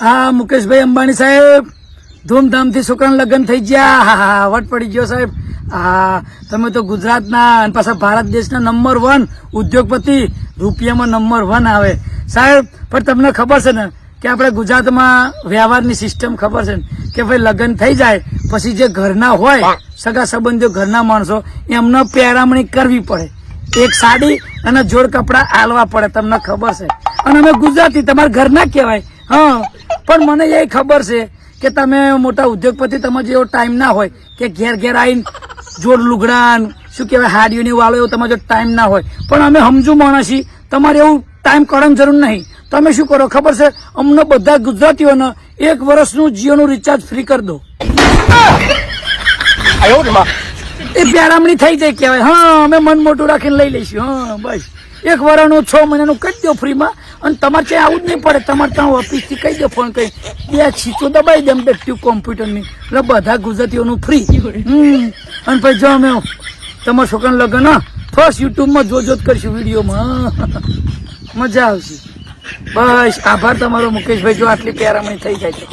હા મુકેશભાઈ અંબાણી સાહેબ ધૂમધામથી છોકરાના લગ્ન થઈ ગયા. હા વટ પડી ગયો સાહેબ. હા તમે તો ગુજરાતના અને પાછા ભારત દેશના નંબર 1 ઉદ્યોગપતિ, રૂપિયામાં નંબર 1 આવે સાહેબ. પણ તમને ખબર છે ને કે આપણે ગુજરાતમાં વ્યવહારની સિસ્ટમ ખબર છે ને કે ભાઈ લગ્ન થઈ જાય પછી જે ઘરના હોય સગા સંબંધીઓ, ઘરના માણસો, એમને પહેરામણી કરવી પડે. એક સાડી અને જોડ કપડા આલવા પડે, તમને ખબર છે. અને અમે ગુજરાતી તમારા ઘરના કહેવાય. હા પણ મને એ ખબર છે કે તમે મોટા ઉદ્યોગપતિ, તમારે જેવો ટાઈમ ના હોય કે ઘેર ઘેર આવીને જોડ લુગડા શું કહેવાય હાડીઓની વાળો, એવો તમારો જો ટાઈમ ના હોય. પણ અમે સમજુ માણસ છીએ, તમારે એવું ટાઈમ કાઢવાની જરૂર નહીં. તમે શું કરો ખબર છે? અમને બધા ગુજરાતીઓને 1 વર્ષનું જીઓનું રિચાર્જ ફ્રી કરી દો. એ પહેરામણી થઈ જાય કહેવાય. હા અમે મન મોટું રાખીને લઈ લઈશું. હા બસ 1 વર્ષનું 6 મહિનાનું કરી દો ફ્રીમાં. અને તમારે ત્યાં આવું જ નહીં પડે. તમારે ત્યાં ઓફિસથી કહી દો, ફોન કરી 2 ખીચો દબાઈ દે ટ્યુબ કોમ્પ્યુટરની, એટલે બધા ગુજરાતીઓનું ફ્રી. અને પછી જો અમે તમારા છોકરાનું લગ્ન ફર્સ્ટ યુટ્યુબમાં જોજો જ કરીશું વિડીયોમાં. મજા આવશે. બસ આભાર તમારો મુકેશભાઈ, જો આટલી પહેરામણી થઈ જાય તો.